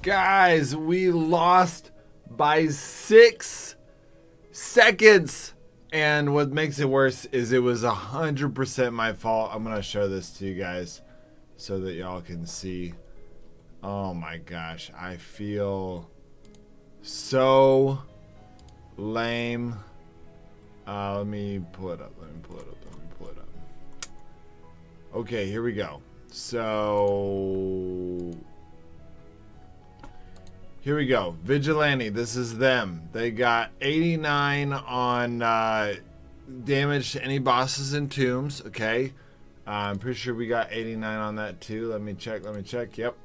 Guys, we lost by 6 seconds. And what makes it worse is it was 100% my fault. I'm going to show this to you guys so that y'all can see. Oh my gosh. I feel so lame. Let me pull it up. Okay, here we go. So here we go. Vigilante, this is them. They got 89 on damage to any bosses and tombs. Okay. I'm pretty sure we got 89 on that too. Let me check. Yep.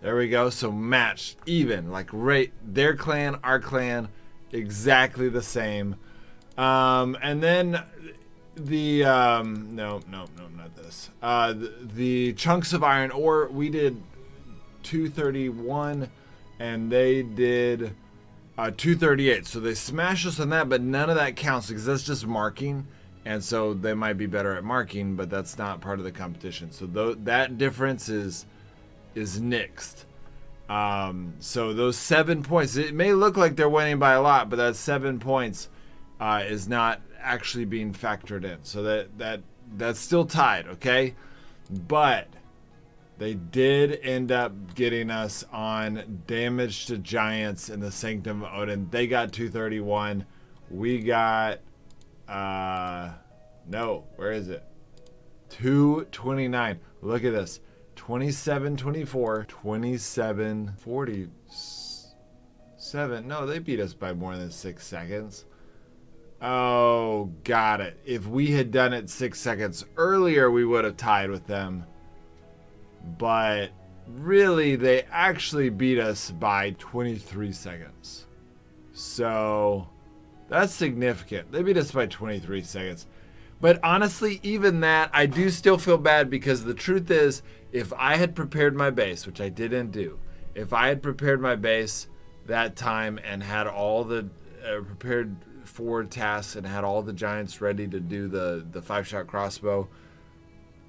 There we go. So matched, even, like right, their clan, our clan, exactly the same. And then the no, not this. The chunks of iron ore, we did 231 and they did 238. So they smashed us on that, but none of that counts because that's just marking. And so they might be better at marking, but that's not part of the competition. So that difference is nixed. So those 7 points, it may look like they're winning by a lot, but that 7 points is not actually being factored in. So that's still tied, okay? But they did end up getting us on damage to giants in the Sanctum of Odin. They got 231. We got no, where is it? 229. Look at this. 27-24, 27-47. No, they beat us by more than 6 seconds. Oh, got it. If we had done it 6 seconds earlier, we would have tied with them. But really, they actually beat us by 23 seconds. So that's significant. They beat us by 23 seconds. But honestly, even that, I do still feel bad because the truth is, if I had prepared my base, which I didn't do, if I had prepared my base that time and had all the prepared forward tasks and had all the giants ready to do the 5-shot crossbow,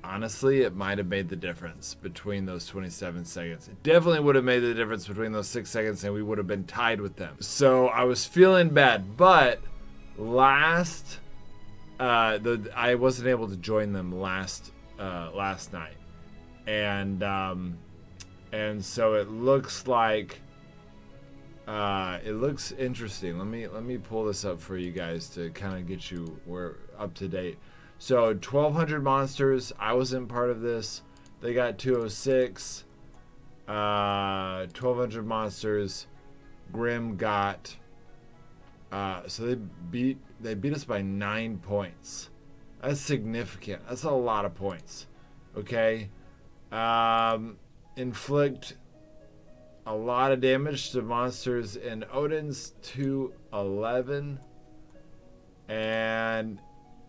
honestly, it might have made the difference between those 27 seconds. It definitely would have made the difference between those 6 seconds and we would have been tied with them. So I was feeling bad, but I wasn't able to join them last night, and so it looks like it looks interesting. Let me pull this up for you guys to kind of get you up to date. So 1,200 monsters. I wasn't part of this. They got 206. 1,200 monsters. Grim got. So they beat us by 9 points. That's significant. That's a lot of points. Okay. Inflict a lot of damage to monsters in Odin's 211. And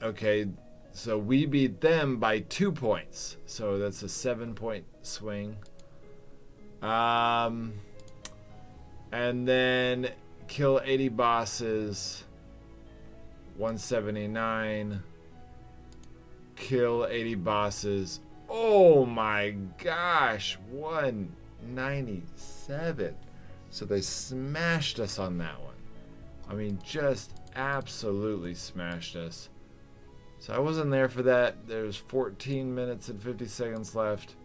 okay, so we beat them by 2 points. So that's a 7-point swing. And then kill 80 bosses, 179. Kill 80 bosses. Oh my gosh, 197. So they smashed us on that one. I mean, just absolutely smashed us. So I wasn't there for that. There's 14 minutes and 50 seconds left.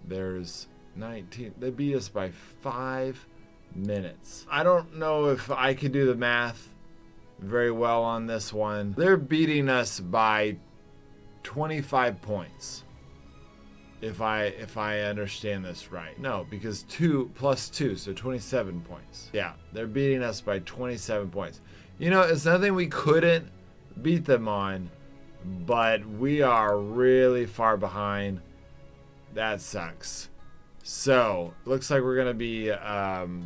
There's 19. They beat us by 5 minutes. I don't know if I could do the math very well on this one. They're beating us by 25 points. If I understand this right. No, because 2 plus 2, so 27 points. Yeah, they're beating us by 27 points. You know, it's nothing we couldn't beat them on, but we are really far behind. That sucks. So, looks like we're going to be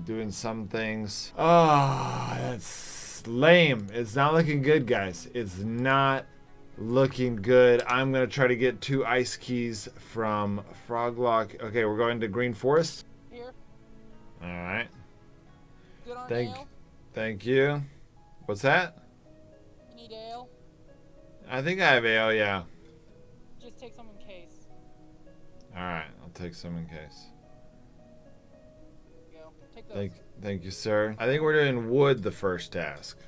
doing some things. Oh, that's lame. It's not looking good, guys. It's not looking good. I'm going to try to get 2 ice keys from Froglock. Okay, we're going to Green Forest. Here. All right. Good on ale? Thank you. What's that? You need ale? I think I have ale, yeah. Just take some in case. All right, I'll take some in case. Here you go. Take those. Thank you, sir. I think we're doing wood the first task.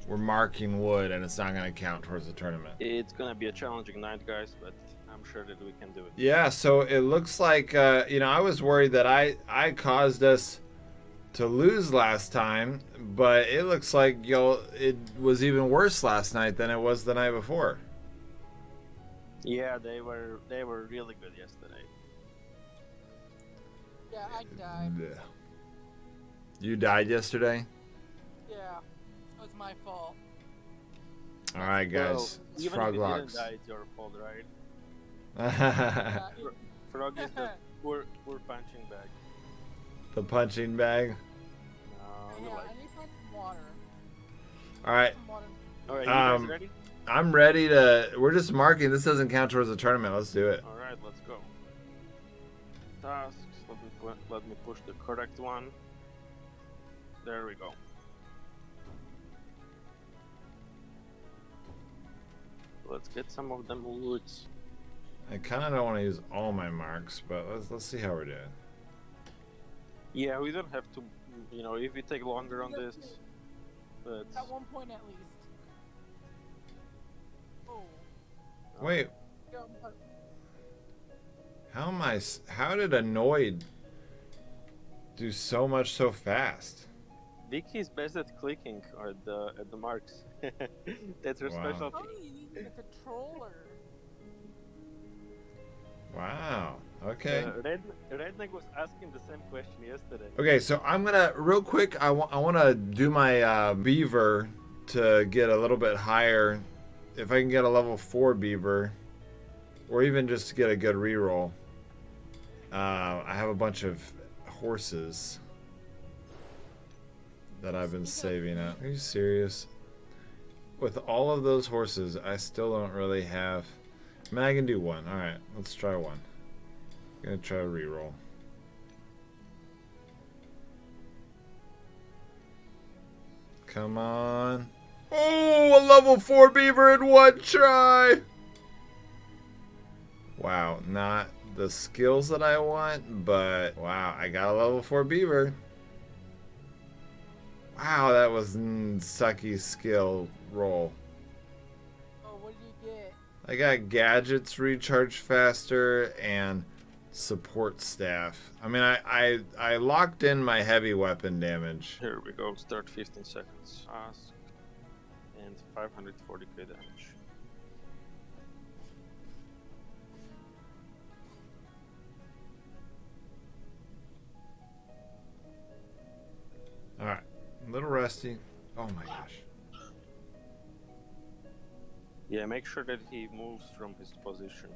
We're marking wood, and it's not going to count towards the tournament. It's gonna be a challenging night, guys, but I'm sure that we can do it. Yeah, so it looks like, I was worried that I caused us to lose last time, but it looks like it was even worse last night than it was the night before. Yeah, they were really good yesterday. Yeah, I died. Yeah. You died yesterday? Yeah, it was my fault. All right, guys. Well, It's even Frog if you Locks. didn't die, it's your fault, right? Yeah, Frog is the poor punching bag. The punching bag. We yeah, like. I need some water. All right. Some water. All right, you guys ready? I'm ready to. We're just marking. This doesn't count towards the tournament. Let's do it. All right, let's go. Tasks. Let me push the correct one. There we go. Let's get some of them woods. I kind of don't want to use all my marks, but let's see how we're doing. Yeah, we don't have to. If we take longer on this, that's. At one point at least. Oh. Wait, Yeah, but- how did Annoyed do so much so fast? Vicky's best at clicking at the marks. That's her Wow. specialty. Oh, you need a controller. Wow. Okay. Redneck was asking the same question yesterday. Okay, so I'm gonna real quick. I want to do my beaver to get a little bit higher. If I can get a level 4 beaver, or even just to get a good reroll. I have a bunch of horses that I've been saving up. Are you serious? With all of those horses, I still don't really have. I mean, I can do one. All right, let's try one. I'm gonna try a reroll. Come on. Oh, a level 4 beaver in one try. Wow, not the skills that I want, but wow, I got a level 4 beaver. Wow, that was sucky skill roll. Oh, what did you get? I got gadgets recharge faster and support staff. I mean, I locked in my heavy weapon damage. Here we go. Start 15 seconds. Ask and 540k damage. All right, a little rusty. Oh my gosh. Yeah, make sure that he moves from his position.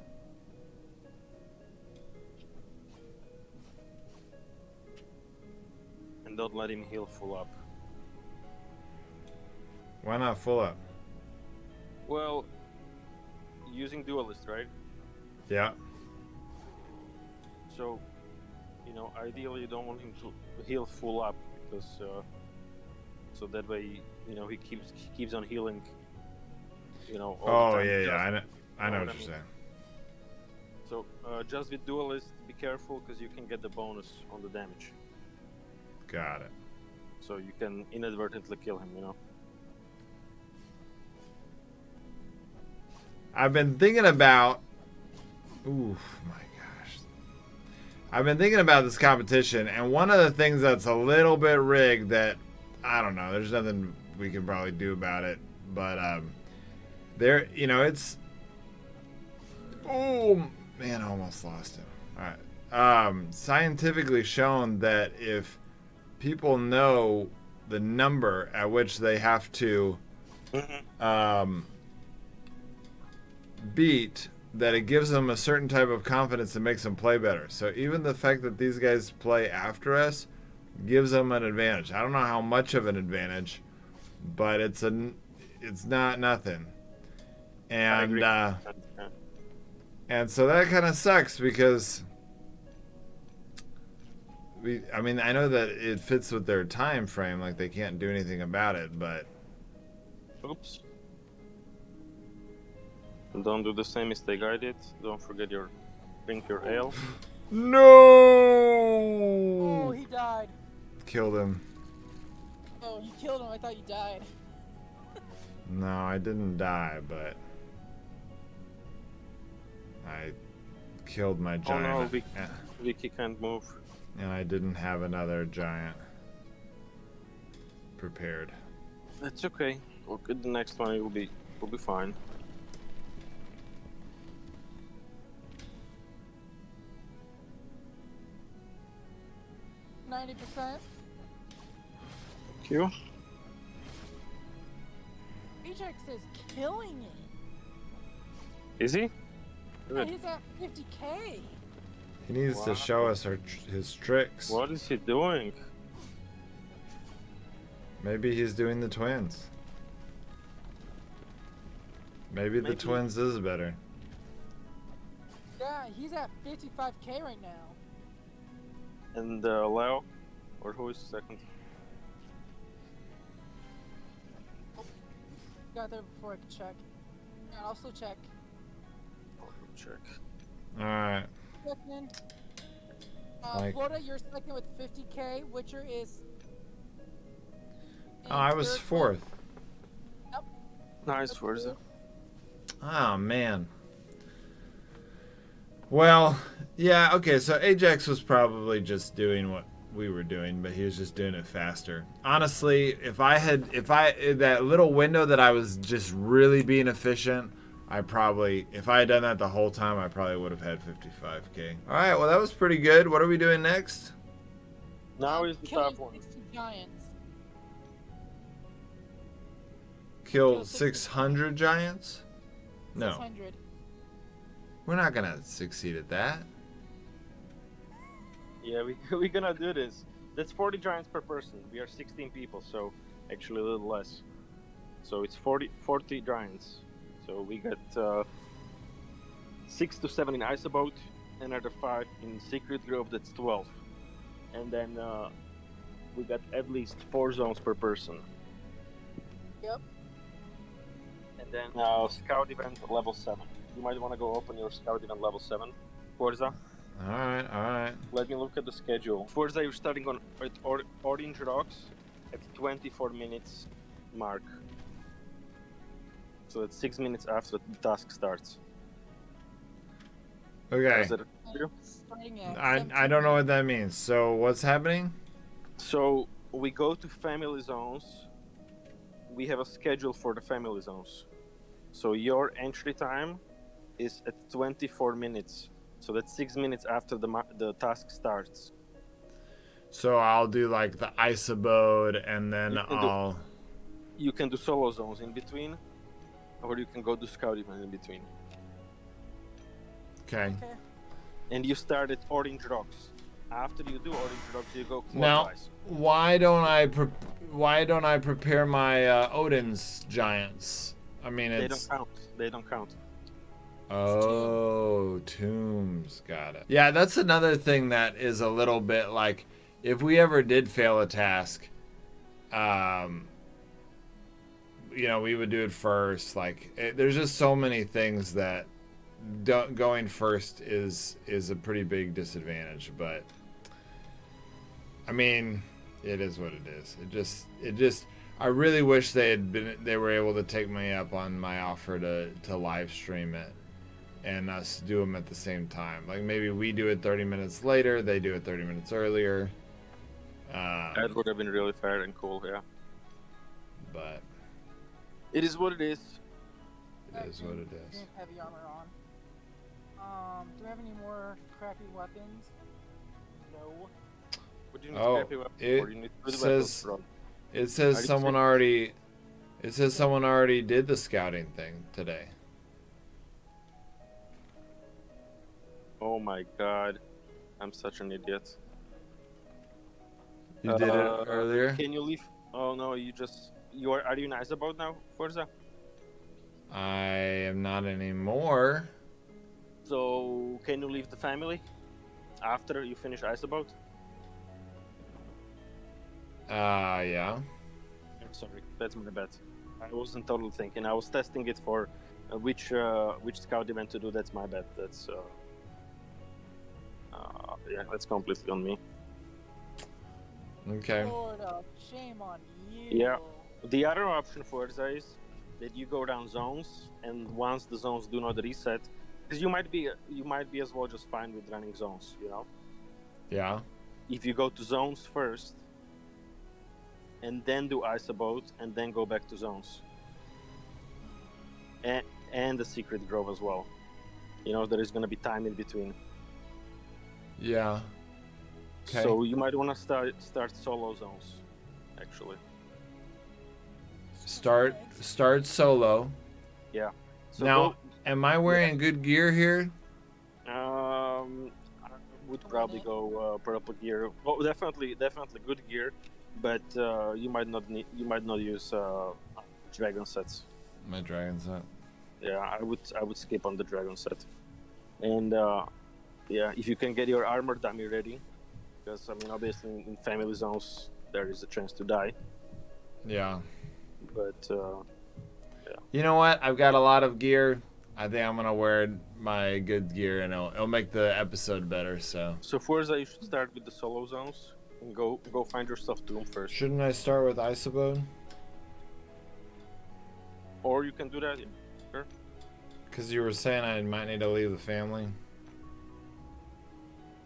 And don't let him heal full up. Why not full up? Well, using duelist, right? Yeah. So, ideally you don't want him to heal full up because so that way, he keeps on healing. All Oh the time. yeah. I know what what I you're mean. saying. So, just with duelist, be careful because you can get the bonus on the damage. Got it. So you can inadvertently kill him, I've been thinking about. Ooh, my gosh. I've been thinking about this competition, and one of the things that's a little bit rigged that I don't know. There's nothing we can probably do about it, but it's. Oh man, I almost lost him. All right. Scientifically shown that if people know the number at which they have to beat, that it gives them a certain type of confidence that makes them play better. So even the fact that these guys play after us gives them an advantage. I don't know how much of an advantage, but it's not nothing. And and so that kind of sucks because I know that it fits with their time frame, like they can't do anything about it, but Oops. Don't do the same mistake I did. Don't forget drink your ale. No! Oh, he died. Killed him. Oh, you killed him. I thought you died. No, I didn't die, but I killed my Oh giant. no, Vicky can't move. And I didn't have another giant prepared. That's okay. We'll get the next one. It will be fine. $90%. Thank you. Ajax is killing it. Is he? Yeah, Good. he's at 50K. He needs Wow. to show us his tricks. What is he doing? Maybe he's doing the twins. Maybe the Maybe. twins is better. Yeah, he's at 55K right now. And Leo, or who is second? Got there before I could check. Yeah, I'll still check. Check. Alright. Second. Like- Florida, you're second with 50K. Witcher is. Oh, I was third with- fourth. Nice, Forza. Oh, man. Well, yeah, okay, so Ajax was probably just doing what we were doing, but he was just doing it faster. Honestly, if that little window that I was just really being efficient, if I had done that the whole time, I probably would have had 55K. All right, well, that was pretty good. What are we doing next? Now is the killing top one. 60 giants. Kill 600 giants? No, 600. we're not going to succeed at that. Yeah, we're gonna do this. That's 40 giants per person. We are 16 people, so actually a little less. So it's 40 giants. So we got 6 to 7 in Isoboat, another 5 in Secret Grove, that's 12. And then we got at least 4 zones per person. Yep. And then Scout event level 7. You might want to go open your Scout event level 7, Forza. All right. Let me look at the schedule. Forza, you're starting on at Orange Rocks at 24 minutes mark. So that's 6 minutes after the task starts. Okay. Is that clear? Starting at I don't know what that means. So what's happening? So we go to family zones. We have a schedule for the family zones. So your entry time is at 24 minutes. So that's 6 minutes after the task starts. So I'll do like the Isobode, and then You can I'll. You can do solo zones in between, or you can go to Scout event in between. Okay. Okay. And you start at Orange Rocks. After you do Orange Rocks, you go Now, clockwise. why don't I prepare my Odin's giants? I mean, They it's. don't count. They don't count. Oh, tombs. Got it. Yeah, that's another thing that is a little bit like, if we ever did fail a task, we would do it first. Like, there's just so many things that going first is a pretty big disadvantage. But I mean, it is what it is. It just. I really wish they were able to take me up on my offer to live stream it. And us do them at the same time. Like, maybe we do it 30 minutes later, they do it 30 minutes earlier. That would have been really fair and cool, yeah. But It is what it is. it is what it We is. have heavy armor on. Do we have any more crappy weapons? No. What do you need Oh, to grab your weapon it for? You need good says- weapons, bro. It says Are you someone saying- already. It says someone already did the scouting thing today. Oh my god. I'm such an idiot. You did it earlier. Can you leave? Oh no, are you in Isoboat now, Forza? I am not anymore. So can you leave the family after you finish Isoboat? Yeah. I'm sorry, that's my bad. I wasn't totally thinking. I was testing it for which scout event to do. That's my bad. That's Yeah, that's completely on me. Okay. Lord of shame on you. Yeah. The other option, Forza, is that you go down zones, and once the zones do not reset, because you might be as well just fine with running zones, you know. Yeah. If you go to zones first, and then do ice boat, and then go back to zones, and the secret grove as well. You know, there is going to be time in between. Yeah. Okay. So you might want to start solo zones, actually. Start solo. Yeah. So Now, am I wearing good gear here? I would probably go purple gear. Well, definitely good gear, but you might not use dragon sets. My dragon set. Yeah, I would skip on the dragon set, and yeah, if you can get your armor dummy ready, because I mean obviously in family zones there is a chance to die, Yeah. but You know what? I've got a lot of gear. I think I'm gonna wear my good gear, and it'll make the episode better. So. so Forza, you should start with the solo zones and go find yourself Doom first, Shouldn't I start with Isobode? or you can do that. Yeah. Sure. Because you were saying I might need to leave the family.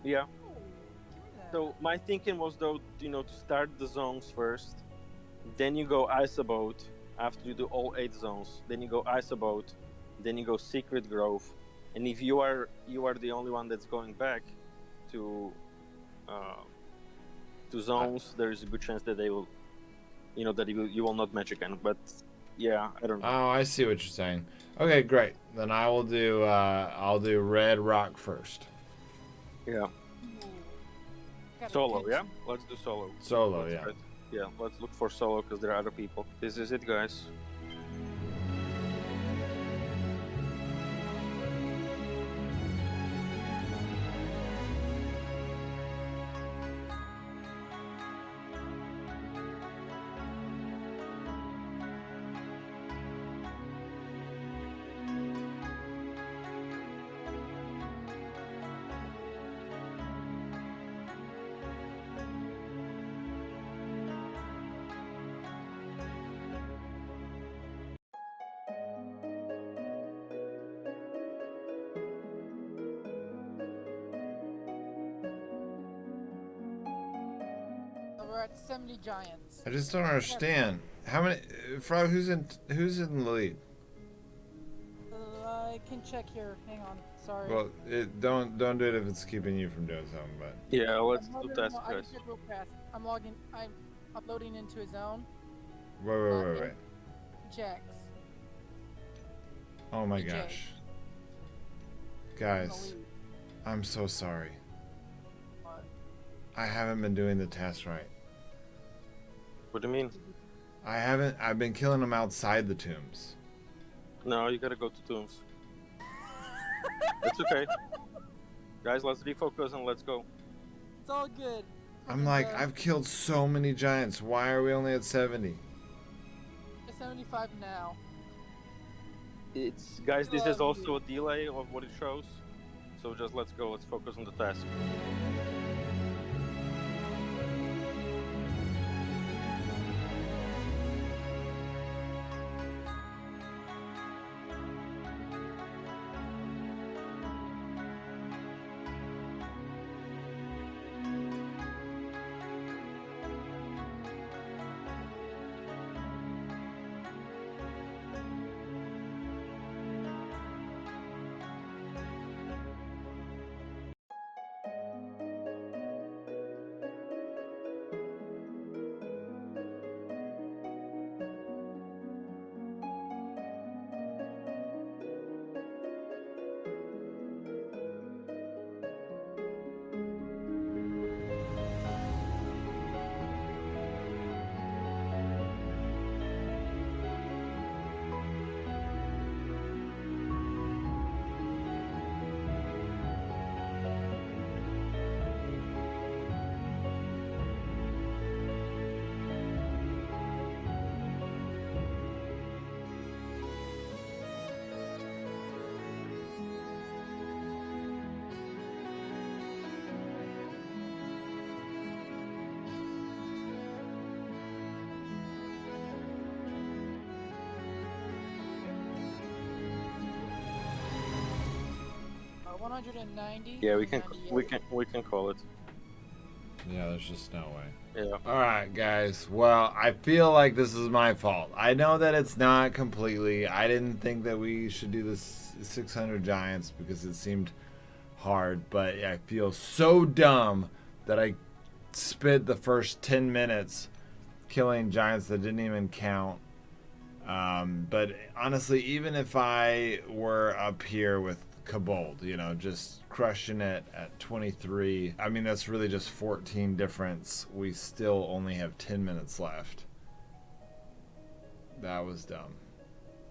Yeah. So my thinking was though, you know, to start the zones first, then you go Isoboat after you do all 8 zones. Then you go Isoboat, then you go Secret Grove, and if you are the only one that's going back to zones, there is a good chance that they will, you know, that you will not match again. But yeah, I don't know. Oh, I see what you're saying. Okay, great. Then I will do. I'll do Red Rock first. Yeah. Solo, yeah? Let's do solo. Solo, yeah. Yeah, let's look for solo because there are other people. This is it, guys. We're at 70 giants. I just don't understand. How many? Frog, who's in the lead? I can check here. Hang on. Sorry. Well, don't do it if it's keeping you from doing something. But Yeah, let's No, do no, test, no, I guys. can check real fast. I'm uploading into a zone. wait. Jax. Oh my DJ. gosh, guys, I'm so sorry. What? I haven't been doing the test right. What do you mean? I haven't. I've been killing them outside the tombs. No, you gotta go to tombs. It's okay. Guys, let's refocus and let's go. It's all good. I'm like, I've killed so many giants. Why are we only at 70? It's 75 now. It's guys, this is also a delay of what it shows. So just let's go. Let's focus on the task. 190. Yeah, we can 198. call it. Yeah, there's just no way. Yeah. All right, guys. Well, I feel like this is my fault. I know that it's not completely. I didn't think that we should do this 600 giants because it seemed hard, but I feel so dumb that I spent the first 10 minutes killing giants that didn't even count. But honestly, even if I were up here with Kobold, you know, just crushing it at 23, I mean, that's really just 14 difference. We still only have 10 minutes left. That was dumb.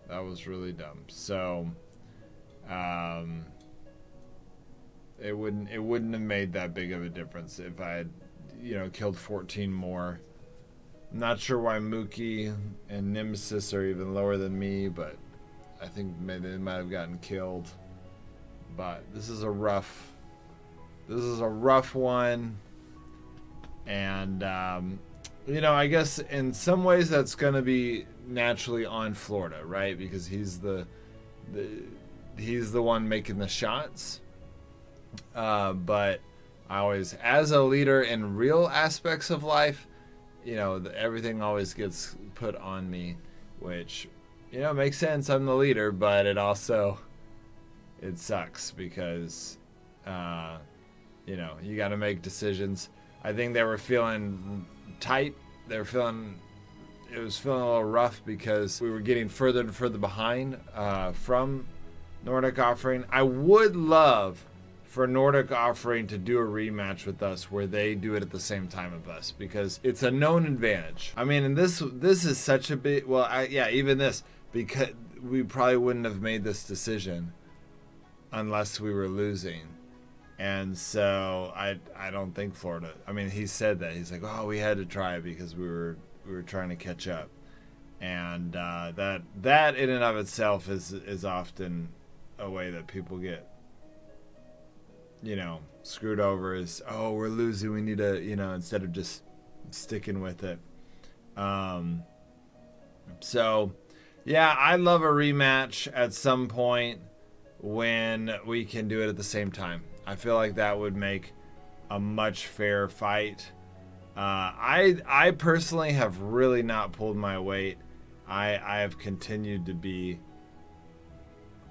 That was really dumb. So, it wouldn't have made that big of a difference if I had, you know, killed 14 more. I'm not sure why Mookie and Nemesis are even lower than me, but I think maybe they might have gotten killed. But this is a rough one, and you know, I guess in some ways that's going to be naturally on Florida, right? Because he's the one making the shots. But I always, as a leader in real aspects of life, you know, everything always gets put on me, which, you know, makes sense. I'm the leader, but it also, it sucks because, you know, you got to make decisions. I think they were feeling tight. They were feeling, it was feeling a little rough because we were getting further and further behind from Nordic Offering. I would love for Nordic Offering to do a rematch with us where they do it at the same time of us, because it's a known advantage. I mean, and this is such a big, well, yeah, even this, because we probably wouldn't have made this decision unless we were losing. And so I don't think Florida, I mean, he said that, he's like, oh, we had to try it because we were trying to catch up. And that in and of itself is often a way that people get, you know, screwed over, is, oh, we're losing, we need to, you know, instead of just sticking with it. So yeah, I'd love a rematch at some point when we can do it at the same time. I feel like that would make a much fairer fight. I personally have really not pulled my weight. I have continued to be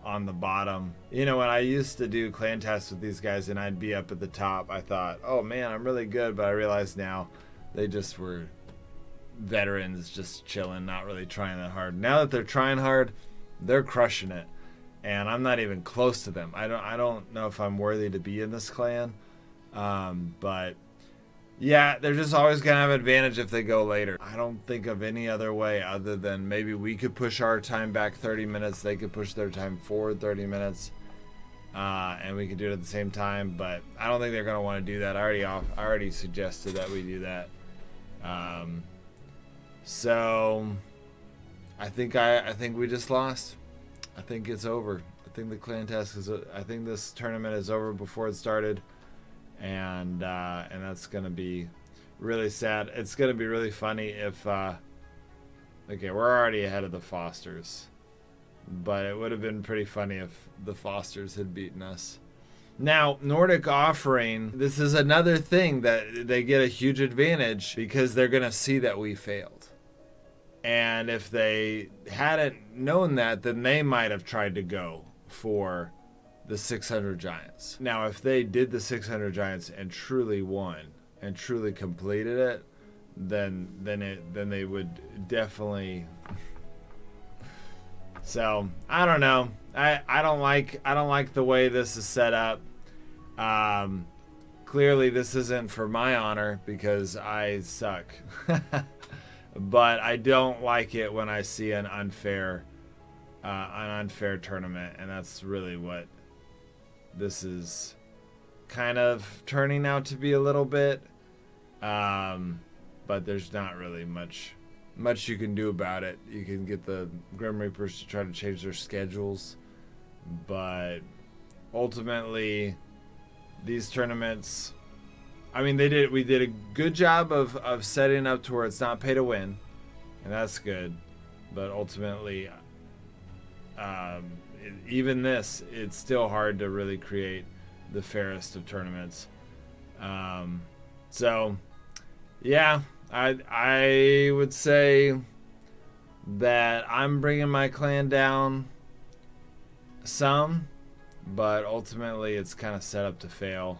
on the bottom. You know, when I used to do clan tasks with these guys and I'd be up at the top, I thought, oh man, I'm really good, but I realize now they just were veterans just chilling, not really trying that hard. Now that they're trying hard, they're crushing it, and I'm not even close to them. I don't know if I'm worthy to be in this clan, but yeah, they're just always gonna have advantage if they go later. I don't think of any other way other than maybe we could push our time back 30 minutes, they could push their time forward 30 minutes, and we could do it at the same time. But I don't think they're gonna want to do that. I already suggested that we do that. So I think we just lost. I think it's over. I think the clan task is. I think this tournament is over before it started. And that's gonna be really sad. It's gonna be really funny if okay, we're already ahead of the Fosters, but it would have been pretty funny if the Fosters had beaten us. Now, Nordic Offering, this is another thing that they get a huge advantage because they're gonna see that we failed, and if they hadn't known that, then they might have tried to go for the 600 giants. Now, if they did the 600 giants and truly won and truly completed it, then they would definitely. So I don't know. I don't like the way this is set up. Clearly, this isn't for my honor because I suck. But I don't like it when I see an unfair tournament, and that's really what this is kind of turning out to be a little bit. But there's not really much you can do about it. You can get the Grim Reapers to try to change their schedules, but ultimately these tournaments, I mean, we did a good job of setting up to where it's not pay to win, and that's good. But ultimately, even this, it's still hard to really create the fairest of tournaments. So, yeah, I would say that I'm bringing my clan down some, but ultimately it's kind of set up to fail.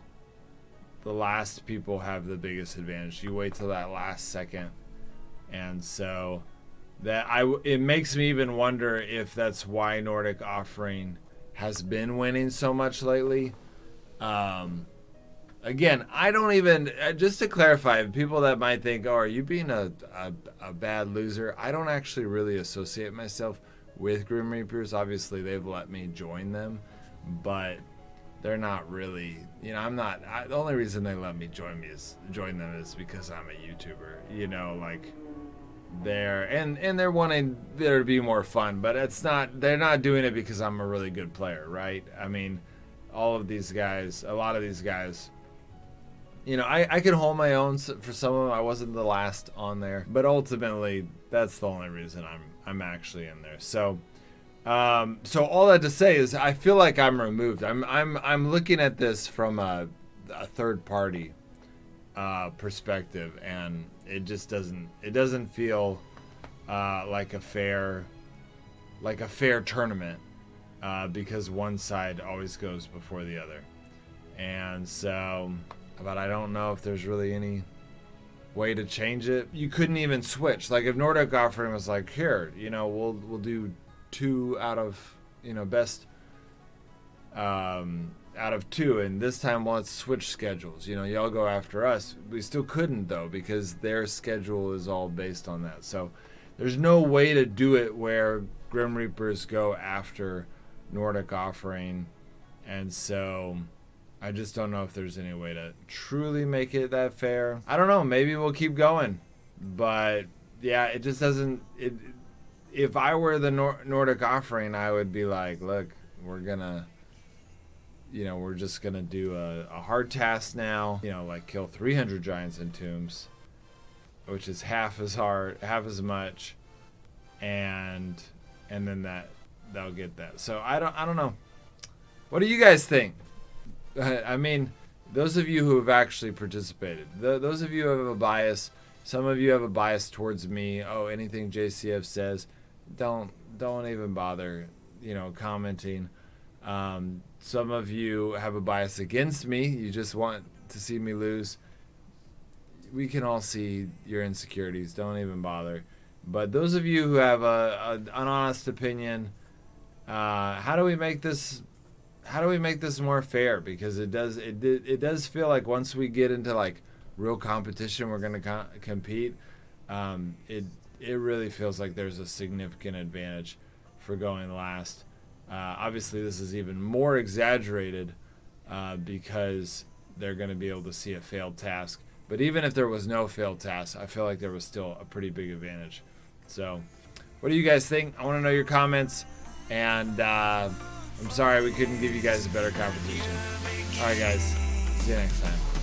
The last people have the biggest advantage. You wait till that last second, and so it makes me even wonder if that's why Nordic Offering has been winning so much lately. Again, I don't even, just to clarify, people that might think, oh, are you being a bad loser? I don't actually really associate myself with Grim Reapers. Obviously, they've let me join them, but they're not really, the only reason they let me join them is because I'm a YouTuber, like they're wanting there to be more fun, but they're not doing it because I'm a really good player, right? I mean, a lot of these guys, I could hold my own for some of them. I wasn't the last on there, but ultimately that's the only reason I'm actually in there. So all that to say is I feel like I'm removed. I'm looking at this from a third party perspective, and it just doesn't feel like a fair tournament, because one side always goes before the other. And so, but I don't know if there's really any way to change it. You couldn't even switch. Like if Nordic Offering was like, here, we'll do 2 out of best out of 2, and this time let's switch schedules. Y'all go after us. We still couldn't though, because their schedule is all based on that. So there's no way to do it where Grim Reapers go after Nordic Offering, and so I just don't know if there's any way to truly make it that fair. I don't know. Maybe we'll keep going, but yeah, it just doesn't. If I were the Nordic Offering, I would be like, look, we're just gonna do a hard task now. Like kill 300 giants and tombs, which is half as hard, half as much, and then that'll get that. So I don't know. What do you guys think? I mean, those of you who have actually participated, those of you who have a bias, some of you have a bias towards me. Oh, anything JCF says, don't even bother, commenting. Some of you have a bias against me. You just want to see me lose. We can all see your insecurities. Don't even bother. But those of you who have an honest opinion, how do we make this more fair? Because it does feel like once we get into like real competition, we're going to compete. It really feels like there's a significant advantage for going last. Obviously, this is even more exaggerated because they're going to be able to see a failed task. But even if there was no failed task, I feel like there was still a pretty big advantage. So, what do you guys think? I want to know your comments. And I'm sorry we couldn't give you guys a better competition. All right, guys. See you next time.